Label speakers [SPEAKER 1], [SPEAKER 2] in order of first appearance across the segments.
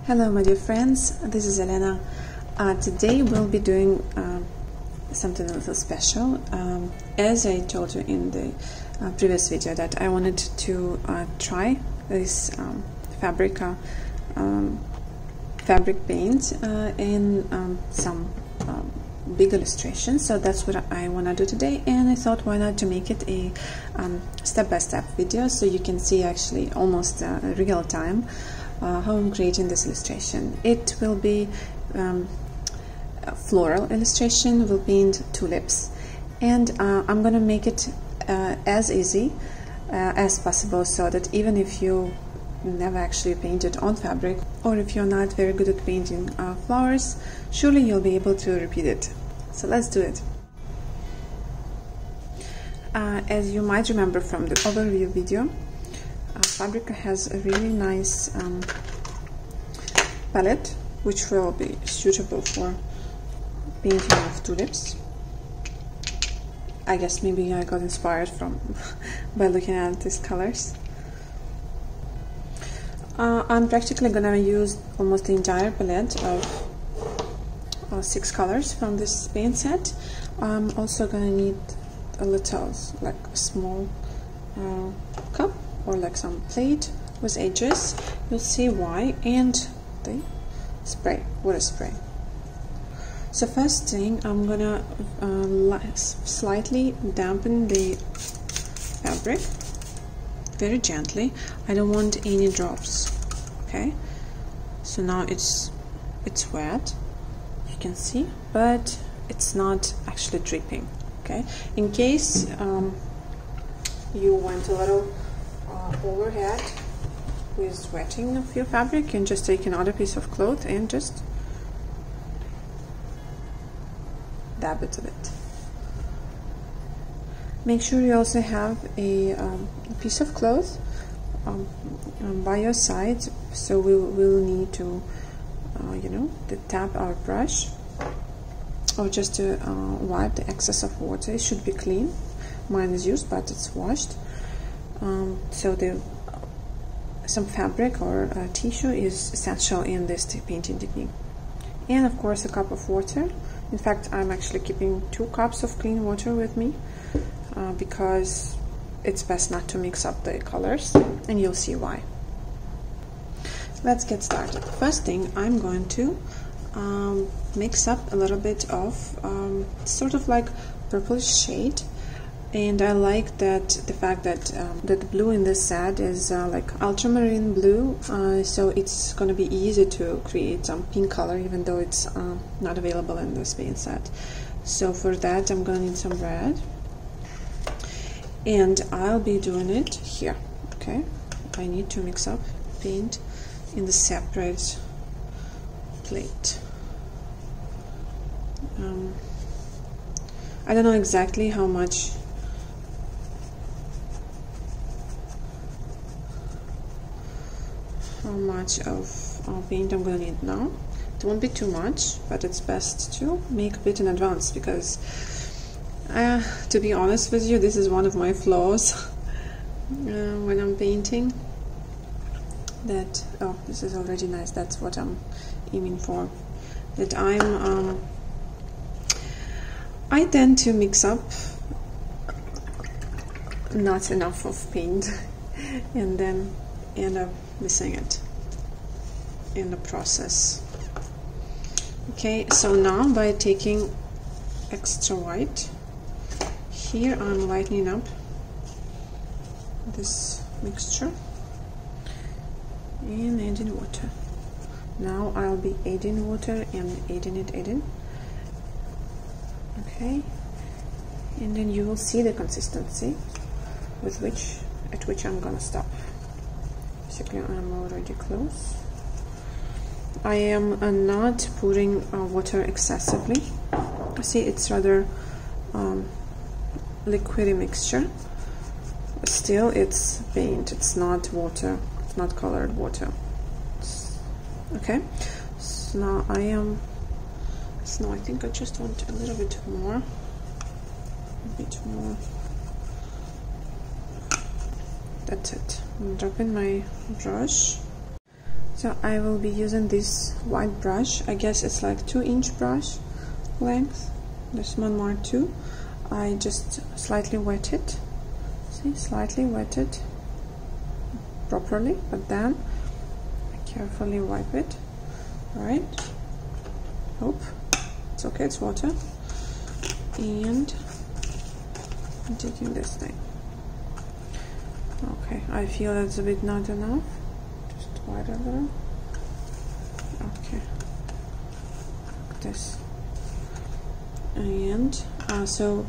[SPEAKER 1] Hello my dear friends, this is Elena. Today we'll be doing something a little special. As I told you in the previous video that I wanted to try this Fabrica fabric paint in some big illustrations, so that's what I want to do today, and I thought why not to make it a step-by-step video so you can see actually almost real time how I'm creating this illustration. It will be a floral illustration. We'll paint tulips, and I'm gonna make it as easy as possible so that even if you never actually painted on fabric, or if you're not very good at painting flowers, surely you'll be able to repeat it. So let's do it. As you might remember from the overview video, Fabrica has a really nice palette which will be suitable for painting of tulips. I guess maybe I got inspired from by looking at these colors. I'm practically gonna use almost the entire palette of 6 colors from this paint set. I'm also gonna need a little, like a small cup or like some plate with edges. You'll see why, and the spray, water spray. So first thing, I'm gonna slightly dampen the fabric very gently. I don't want any drops. Okay, so now it's wet, you can see, but it's not actually dripping. Okay, in case you went a little overhead with wetting of your fabric, you can just take another piece of cloth and just dab it a bit. Make sure you also have a piece of cloth by your side, so we will need to to tap our brush or just to wipe the excess of water. It should be clean. Mine is used, but it's washed. So some fabric or tissue is essential in this painting technique. And of course a cup of water. In fact, I'm actually keeping 2 cups of clean water with me because it's best not to mix up the colors, and you'll see why. Let's get started. First thing, I'm going to mix up a little bit of sort of like purplish shade, and I like that the fact that the blue in this set is like ultramarine blue, so it's going to be easy to create some pink color even though it's not available in this paint set. So for that I'm going to need some red, and I'll be doing it here. Okay, I need to mix up paint in the separate plate. I don't know exactly how much of paint I'm gonna need now. It won't be too much, but it's best to make a bit in advance because to be honest with you, this is one of my flaws when I'm painting. That this is already nice. That's what I'm aiming for. That I tend to mix up not enough of paint and then end up missing it in the process. Okay, so now by taking extra white here, I'm lightening up this mixture and adding water. Now I'll be adding water and adding it in. Okay, and then you will see the consistency at which I'm gonna stop. Basically, I'm already close. I am not putting water excessively. See, it's rather liquidy mixture, but still it's paint. It's not water. It's not colored water. Okay, so now I think I just want a little bit more. That's it. I'm dropping my brush. So I will be using this white brush. I guess it's like 2-inch brush length. This one Mark II. I just slightly wet it. See, slightly wet it properly, but then I carefully wipe it. Alright. Hope it's okay, it's water. And I'm taking this thing. Okay, I feel that's a bit not enough. Just white a little. Okay, like this. And so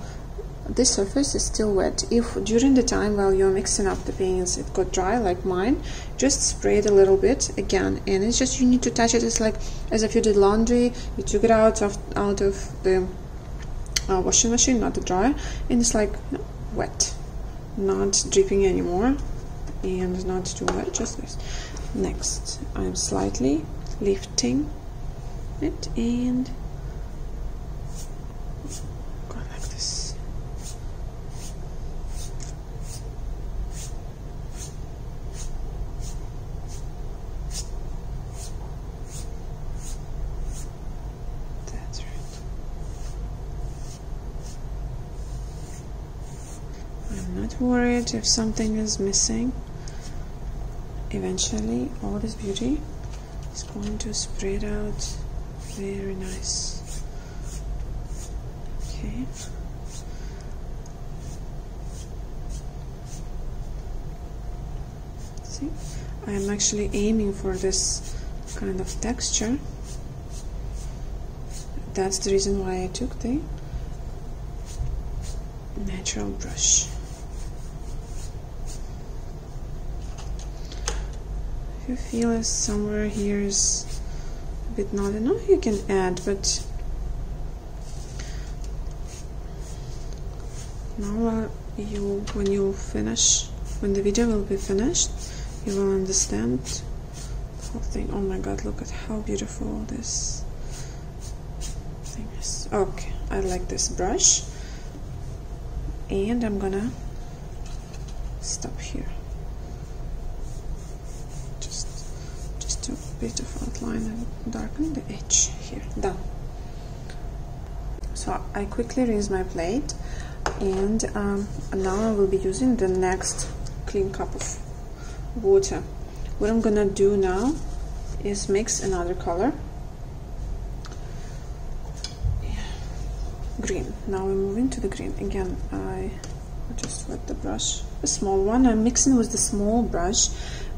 [SPEAKER 1] this surface is still wet. If during the time while you're mixing up the paints it got dry like mine, just spray it a little bit again, and it's just you need to touch it. It's like as if you did laundry, you took it out of the washing machine, not the dryer, and it's like wet, not dripping anymore, and not too wet, just this. Next, I'm slightly lifting it and go like this. That's right. I'm not worried if something is missing. Eventually all this beauty is going to spread out very nice. Okay. See, I am actually aiming for this kind of texture. That's the reason why I took the natural brush. If you feel as somewhere here is a bit not enough, you can add, but now when you finish, when the video will be finished, you will understand the whole thing. Oh my god, look at how beautiful this thing is. Okay, I like this brush, and I'm gonna stop here. Just a bit of outline and darken the edge here. Done. So I quickly rinse my plate, and now I will be using the next clean cup of water. What I'm gonna do now is mix another color, green. Now we're moving to the green again. I just wet the brush, a small one. I'm mixing with the small brush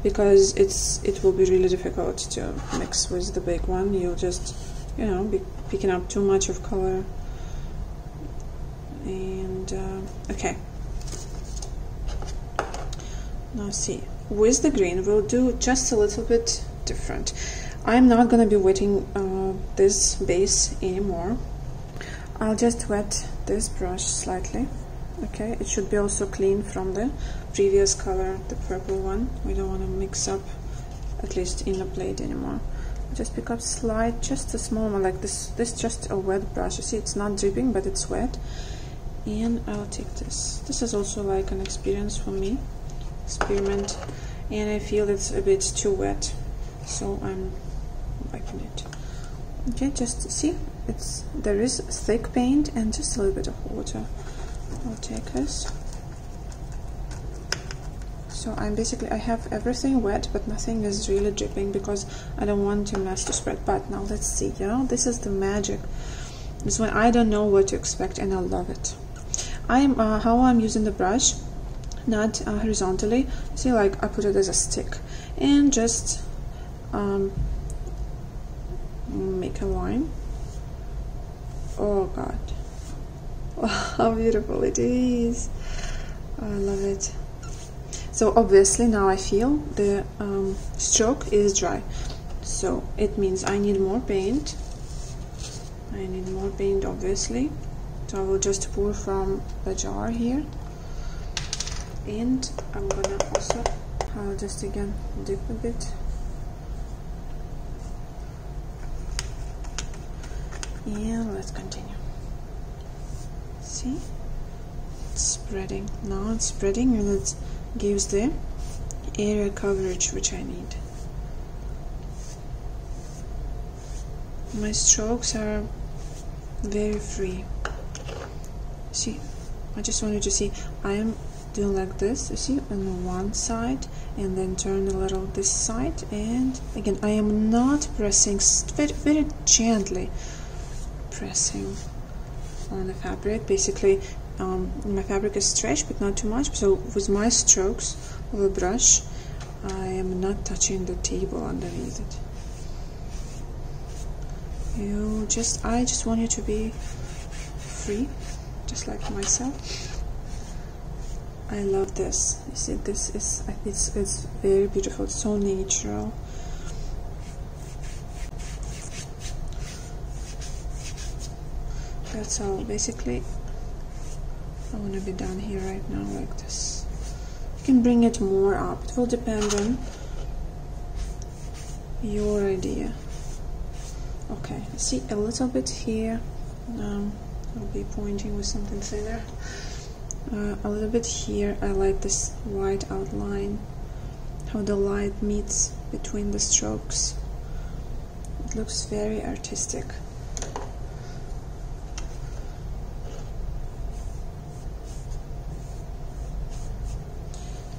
[SPEAKER 1] because it will be really difficult to mix with the big one. You'll just, you know, be picking up too much of color. And okay, now see, with the green we'll do just a little bit different. I'm not gonna be wetting this base anymore. I'll just wet this brush slightly. Okay, it should be also clean from the previous color, the purple one. We don't want to mix up, at least in the plate, anymore. Just pick up just a small one like this. This just a wet brush. You see, it's not dripping, but it's wet. And I'll take this. This is also like an experience for me, experiment, and I feel it's a bit too wet, so I'm wiping it. Okay, just see, there is thick paint and just a little bit of water. I'll take this. So I have everything wet, but nothing is really dripping because I don't want the mess to spread. But now let's see, you know, this is the magic. This one I don't know what to expect, and I love it. How I'm using the brush, not horizontally. See, like I put it as a stick, and just make a line. Oh god, oh, how beautiful it is. I love it. So obviously now I feel the stroke is dry, so it means I need more paint. Obviously, so I will just pour from the jar here, and I'm gonna also, I'll just again dip a bit, and let's continue. See, it's spreading. Now it's spreading, and it gives the area coverage which I need. my strokes are very free. See, I just want you to see, I am doing like this, you see, on one side, and then turn a little this side, and again I am not pressing, very, very gently pressing on the fabric. Basically my fabric is stretched but not too much, so with my strokes of the brush I am not touching the table underneath it. I just want you to be free, just like myself. I love this. You see, this is, it's very beautiful. It's so natural. That's all. Basically, I want to be done here right now, like this. You can bring it more up. It will depend on your idea. Okay, see a little bit here. I'll be pointing with something thinner. A little bit here. I like this white outline, how the light meets between the strokes. It looks very artistic.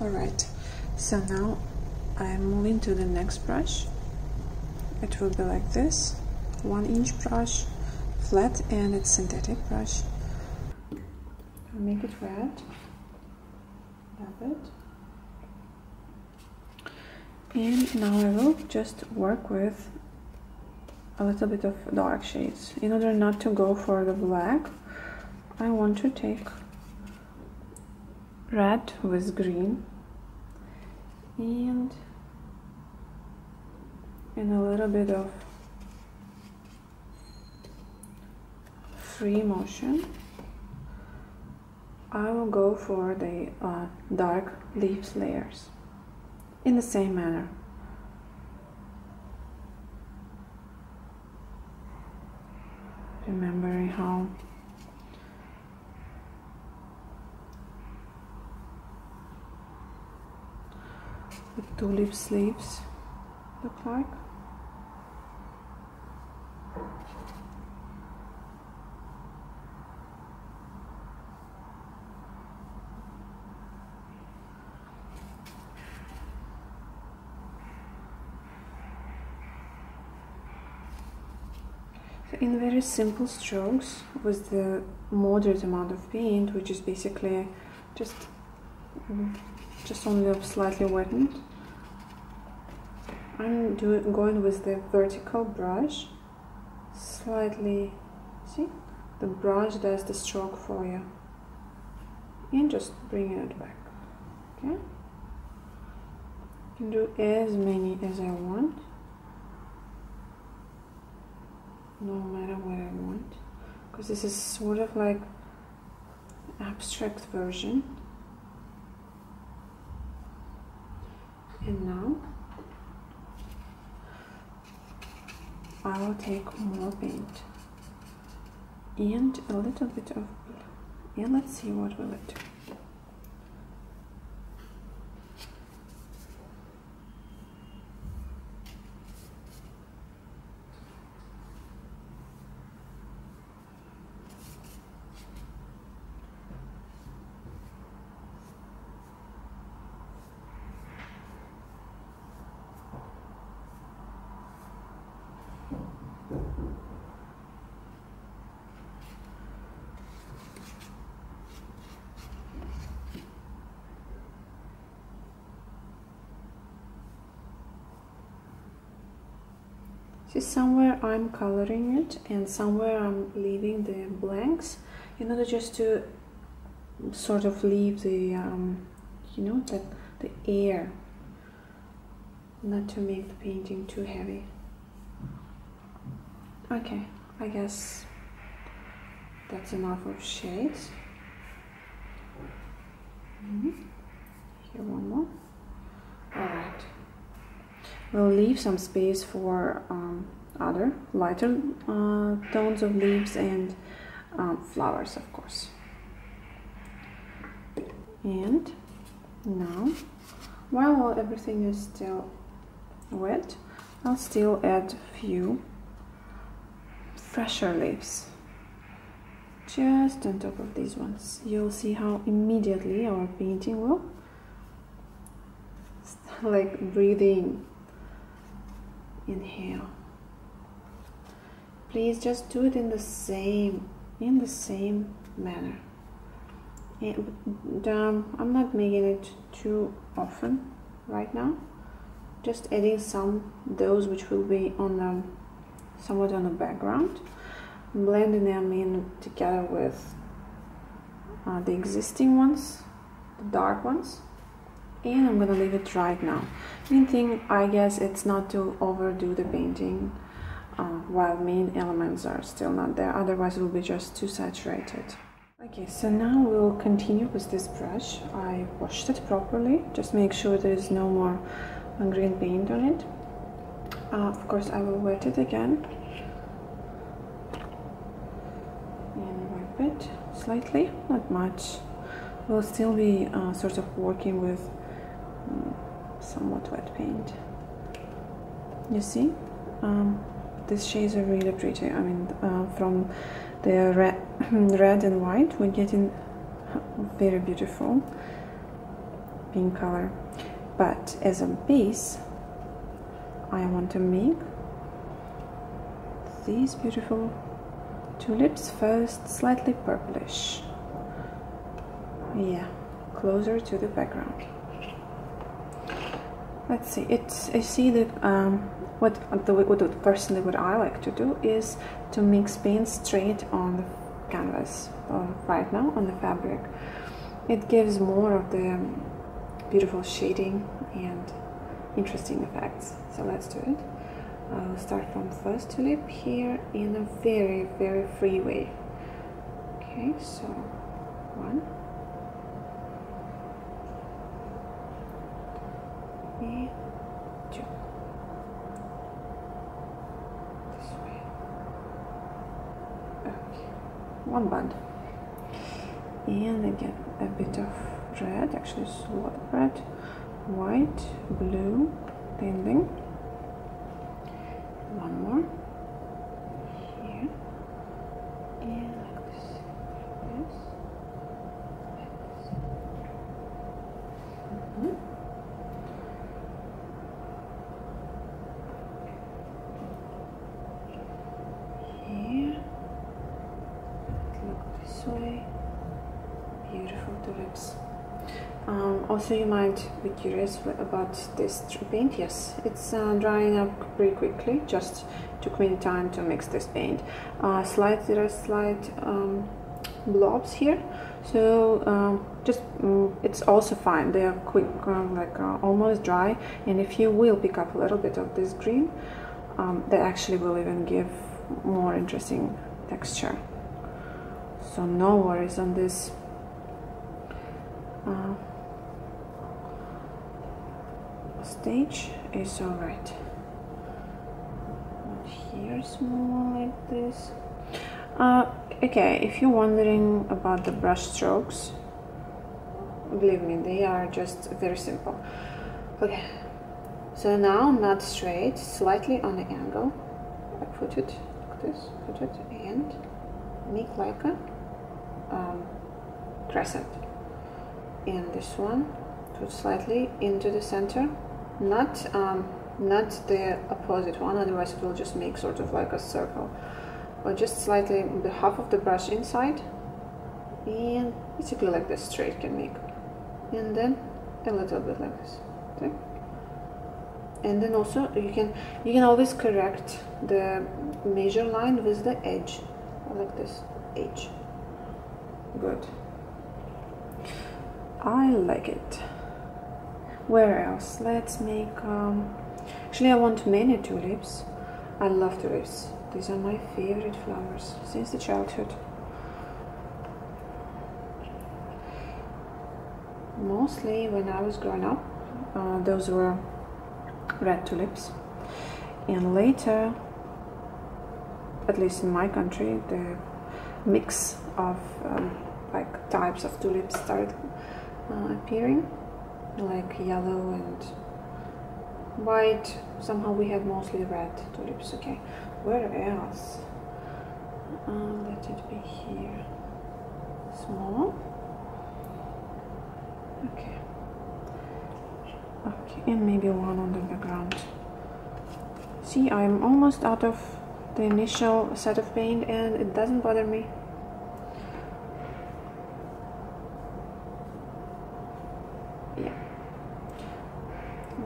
[SPEAKER 1] Alright, so now I'm moving to the next brush. It will be like this, 1-inch brush, flat, and it's synthetic brush. I'll make it red, dab it, and now I will just work with a little bit of dark shades. In order not to go for the black, I want to take red with green and a little bit of free motion. I will go for the dark leaves layers in the same manner. Remembering how the tulips leaves look like. In very simple strokes with the moderate amount of paint, which is basically just only slightly wetted, I'm going with the vertical brush, slightly, see, the brush does the stroke for you, and just bringing it back. Okay, I can do as many as I want, no matter what I want, because this is sort of like abstract version. And now I will take more paint and a little bit of blue, and let's see what will it do. See, somewhere I'm coloring it and somewhere I'm leaving the blanks in order just to sort of leave the you know, the air, not to make the painting too heavy. Okay, I guess that's enough of shades. Here one more. Alright, we'll leave some space for other lighter tones of leaves and flowers, of course. And now, while everything is still wet, I'll still add a few fresher leaves just on top of these ones. You'll see how immediately our painting will like breathe in. Inhale. Please just do it in the same manner. And I'm not making it too often right now. Just adding those which will be on the somewhat on the background, blending them in together with the existing ones, the dark ones, and I'm gonna leave it right now. Main thing, I guess, it's not to overdo the painting while main elements are still not there, otherwise it will be just too saturated. Okay, so now we'll continue with this brush. I washed it properly, just make sure there is no more green paint on it. Of course, I will wet it again and wipe it slightly, not much. We'll still be sort of working with somewhat wet paint. You see, these shades are really pretty. I mean, from the red and white, we're getting very beautiful pink color. But as a base, I want to make these beautiful tulips first slightly purplish. Yeah, closer to the background. Let's see. I see that personally what I like to do is to mix paint straight on the canvas right now on the fabric. It gives more of the beautiful shading and interesting effects. So let's do it. I'll start from first tulip here in a very, very free way. Okay, so 1 and 2. This way. Okay, 1 bud. And again a bit of red, actually it's a lot of red, white, blue, blending. 1 more here, and like this, like this. Here, look this way. Beautiful tulips. Also, you might be curious about this paint. Yes, it's drying up pretty quickly. Just took me time to mix this paint. There are slight blobs here, so it's also fine. They are quick, almost dry. And if you will pick up a little bit of this green, they actually will even give more interesting texture. So no worries on this. Stage is all right. Here's more like this. Okay, if you're wondering about the brush strokes, believe me, they are just very simple. Okay, so now not straight, slightly on the angle. I put it like this, put it, and make like a crescent. And this one, put slightly into the center. Not the opposite one, otherwise it will just make sort of like a circle, or just slightly the half of the brush inside, and basically like this straight can make, and then a little bit like this. Okay, and then also you can always correct the measure line with the edge, like this edge. Good, I like it. Where else? Let's make actually I want many tulips. I love tulips. These are my favorite flowers since the childhood. Mostly when I was growing up, those were red tulips, and later, at least in my country, the mix of like types of tulips started appearing, like yellow and white. Somehow we have mostly red tulips. Okay, where else? Let it be here. Small. Okay. Okay, and maybe one on the background. See, I'm almost out of the initial set of paint and it doesn't bother me. Yeah,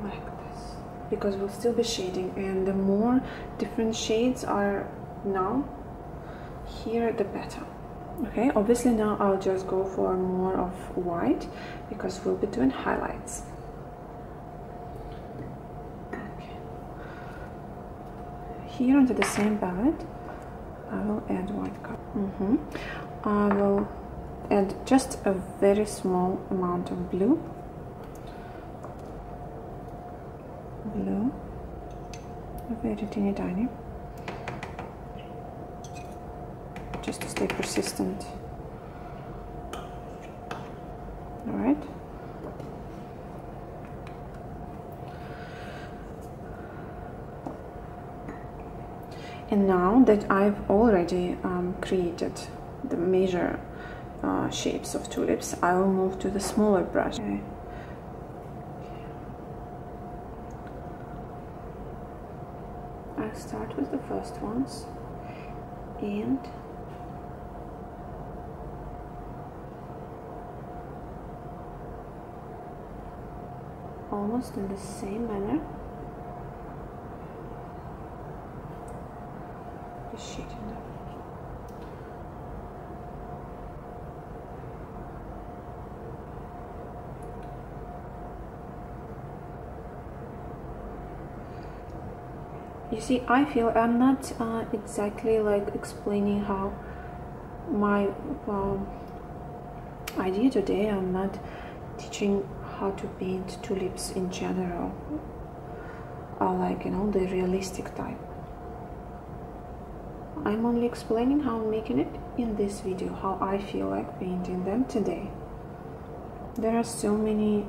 [SPEAKER 1] like this, because we'll still be shading, and the more different shades are now here, the better. Okay, obviously now I'll just go for more of white because we'll be doing highlights. Okay. Here onto the same palette, I will add white color. I will add just a very small amount of blue. Very teeny tiny, just to stay persistent. All right. And now that I've already created the major shapes of tulips, I will move to the smaller brush. Okay. I'll start with the first ones and almost in the same manner just shading them. You see, I feel I'm not exactly like explaining how my idea today. I'm not teaching how to paint tulips in general, like, you know, the realistic type. I'm only explaining how I'm making it in this video, how I feel like painting them today. There are so many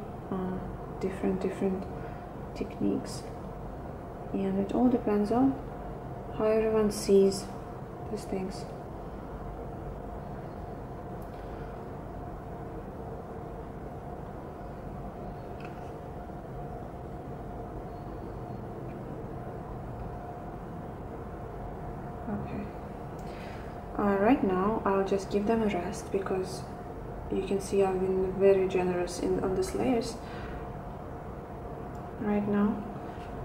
[SPEAKER 1] different techniques, and it all depends on how everyone sees these things. Okay. Right now I'll just give them a rest, because you can see I've been very generous on these layers right now.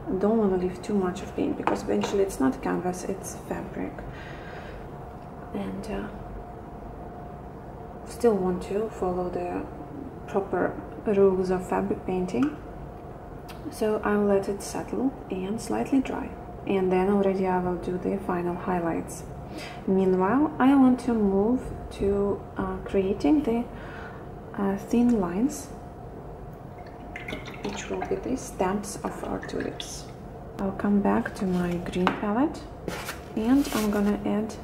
[SPEAKER 1] I don't want to leave too much of paint, because eventually it's not canvas, it's fabric, and still want to follow the proper rules of fabric painting. So I'll let it settle and slightly dry, and then already I will do the final highlights. Meanwhile, I want to move to creating the thin lines, which will be the stamps of our tulips. I'll come back to my green palette, and I'm gonna add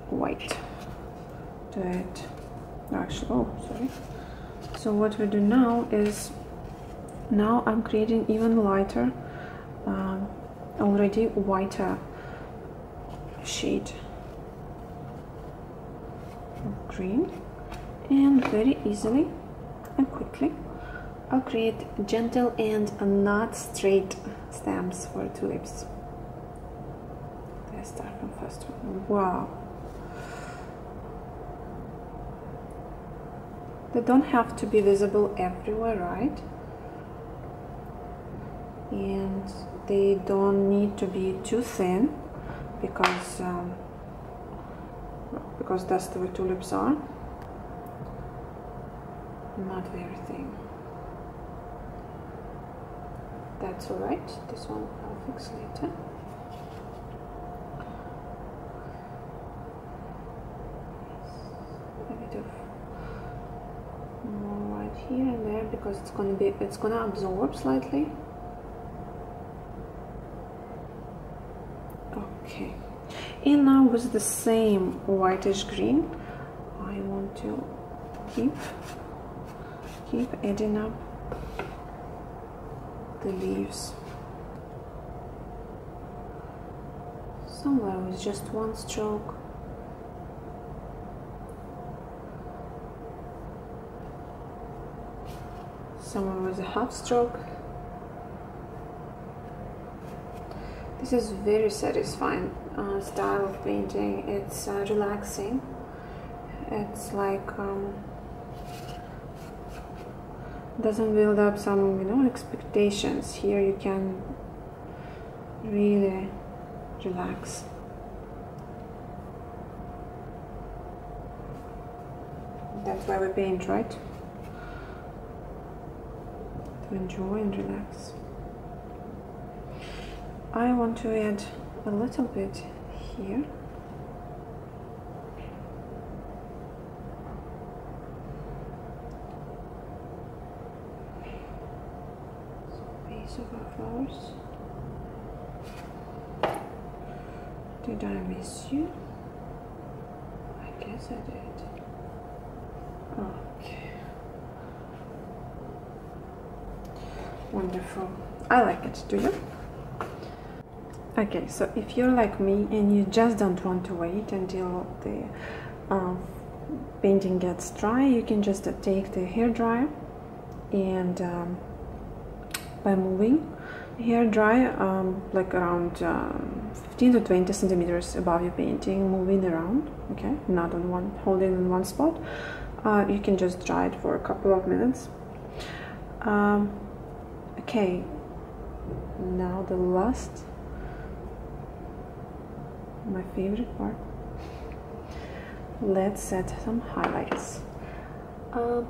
[SPEAKER 1] white to it. Actually, oh, sorry. So what we do now is, now I'm creating even lighter, already whiter shade of green, and very easily and quickly I'll create gentle and not straight stamps for tulips. Let's start from first one. Wow, they don't have to be visible everywhere, right? And they don't need to be too thin, because that's the way tulips are. Not very thin. That's alright. This one I'll fix later. A bit of more white here and there, because it's gonna absorb slightly. Okay, and now with the same whitish green, I want to keep adding up the leaves somewhere with just one stroke. Somewhere with a half stroke. This is very satisfying style of painting. It's relaxing. It's like doesn't build up some, you know, expectations. Here you can really relax. That's why we paint, right? To enjoy and relax. I want to add a little bit here. Base of our flowers. Did I miss you? I guess I did. Okay. Wonderful. I like it. Do you? Okay, so if you're like me and you just don't want to wait until the painting gets dry, you can just take the hair dryer and by moving hair dry like around 15 to 20 centimeters above your painting, moving around, okay, not on one, holding in one spot, you can just dry it for a couple of minutes. Okay, now the last, my favorite part. Let's set some highlights. Okay.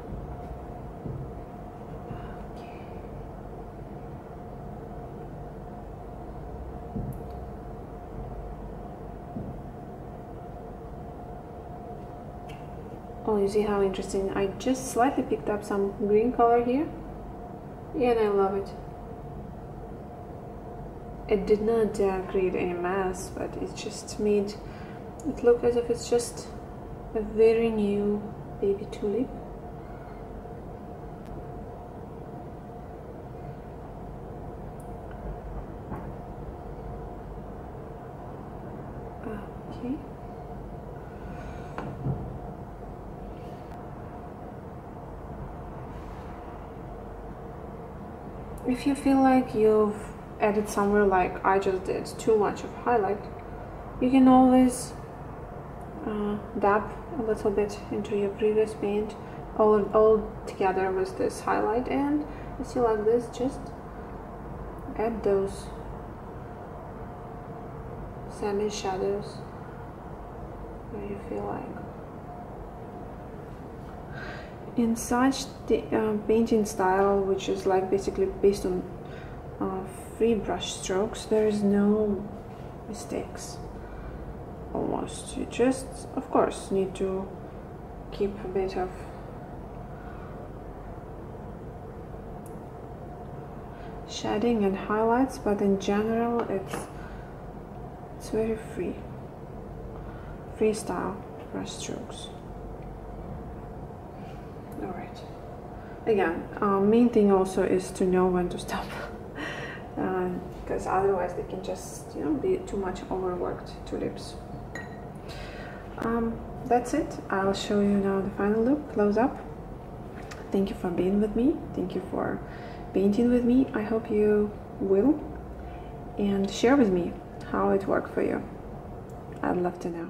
[SPEAKER 1] Oh, you see how interesting? I just slightly picked up some green color here, and I love it. It did not create any mess, but it just made it look as if it's just a very new baby tulip. Okay. If you feel like you've added somewhere, like I just did, too much of highlight, you can always dab a little bit into your previous paint all together with this highlight, and you see like this, just add those semi shadows where you feel like. In such the painting style, which is like basically based on free brush strokes, there is no mistakes almost. You just, of course, need to keep a bit of shading and highlights, but in general it's very freestyle brush strokes. All right. Again, main thing also is to know when to stop. Because otherwise they can just, you know, be too much overworked tulips. That's it. I'll show you now the final look, close up. Thank you for being with me. Thank you for painting with me. I hope you will, and share with me how it worked for you. I'd love to know.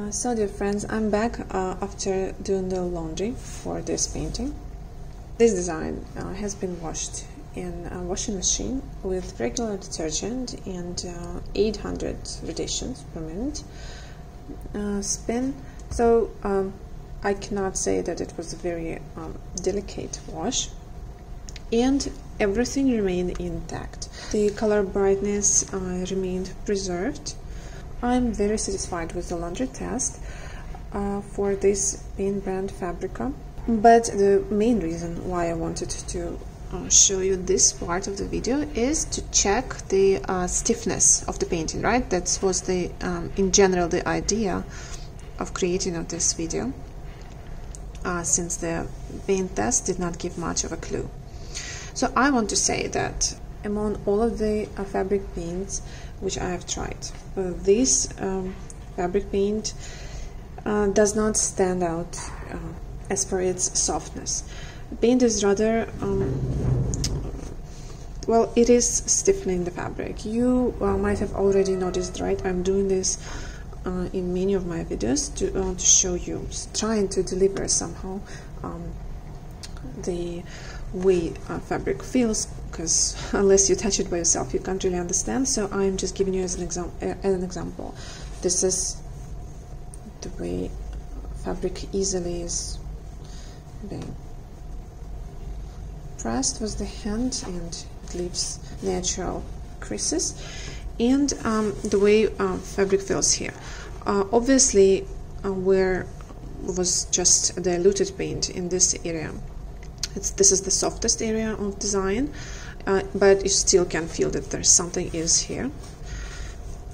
[SPEAKER 1] So dear friends, I'm back after doing the laundry for this painting. This design has been washed in a washing machine with regular detergent and 800 rotations per minute spin. So I cannot say that it was a very delicate wash, and everything remained intact. The color brightness remained preserved. I'm very satisfied with the laundry test for this paint brand Fabrica. But the main reason why I wanted to show you this part of the video is to check the stiffness of the painting, right? That was the in general the idea of creating of this video, since the paint test did not give much of a clue. So I want to say that among all of the fabric paints which I have tried, this fabric paint does not stand out as per its softness. The paint is rather well, it is stiffening the fabric. You might have already noticed, right? I'm doing this in many of my videos to show you, trying to deliver somehow the way fabric feels, because unless you touch it by yourself you can't really understand. So I'm just giving you as an example. This is the way fabric easily is being pressed with the hand, and it leaves natural creases, and the way fabric feels here. Obviously where was just diluted paint in this area, this is the softest area of design, but you still can feel that there's something is here.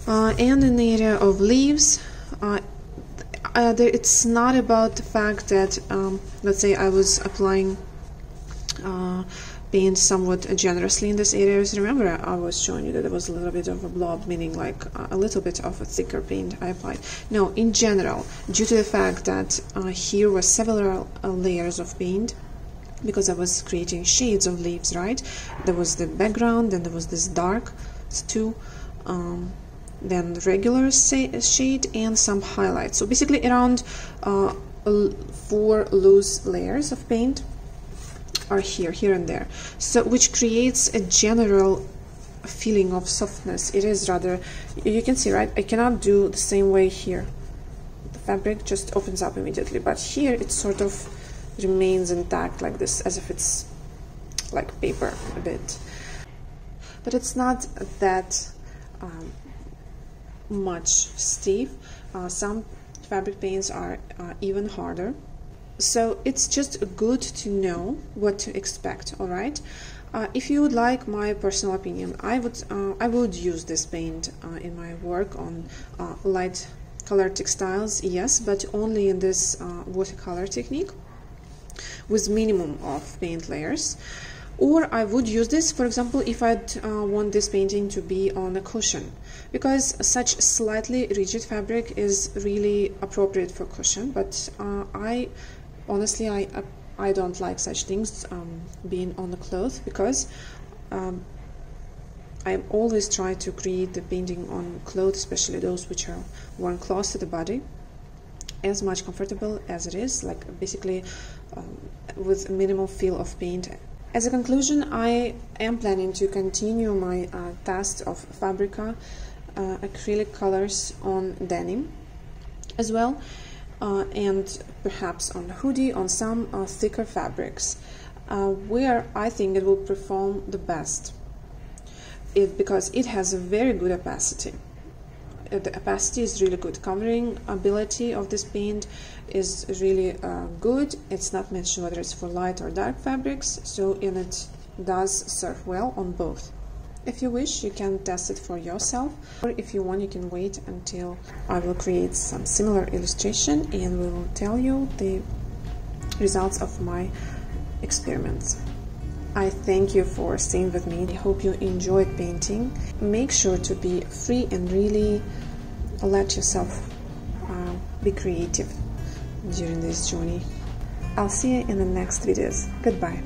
[SPEAKER 1] And in the area of leaves, it's not about the fact that let's say I was applying paint somewhat generously in this area. Remember, I was showing you that there was a little bit of a blob, meaning like a little bit of a thicker paint I applied. No, in general, due to the fact that here were several layers of paint, because I was creating shades of leaves, right? There was the background, then there was this dark too, then the regular shade, and some highlights. So basically around 4 loose layers of paint are here and there, so which creates a general feeling of softness. It is rather, you can see, right? I cannot do the same way here. The fabric just opens up immediately, but here it sort of remains intact like this, as if it's like paper a bit. But it's not that much stiff. Some fabric paints are even harder. So it's just good to know what to expect. All right. If you would like my personal opinion, I would use this paint in my work on light color textiles, yes, but only in this watercolor technique with minimum of paint layers. Or I would use this, for example, if I'd want this painting to be on a cushion, because such slightly rigid fabric is really appropriate for cushion. But honestly, I don't like such things being on the cloth, because I always try to create the painting on clothes, especially those which are worn close to the body, as much comfortable as it is, like basically with a minimal feel of paint. As a conclusion, I am planning to continue my test of Fabrica acrylic colors on denim as well, and perhaps on hoodie, on some thicker fabrics, where I think it will perform the best, because it has a very good opacity. The opacity is really good. Covering ability of this paint is really good. It's not mentioned whether it's for light or dark fabrics, and it does serve well on both. If you wish, you can test it for yourself, or if you want, you can wait until I will create some similar illustration and we will tell you the results of my experiments. I thank you for staying with me. I hope you enjoyed painting. Make sure to be free and really let yourself be creative during this journey. I'll see you in the next videos. Goodbye.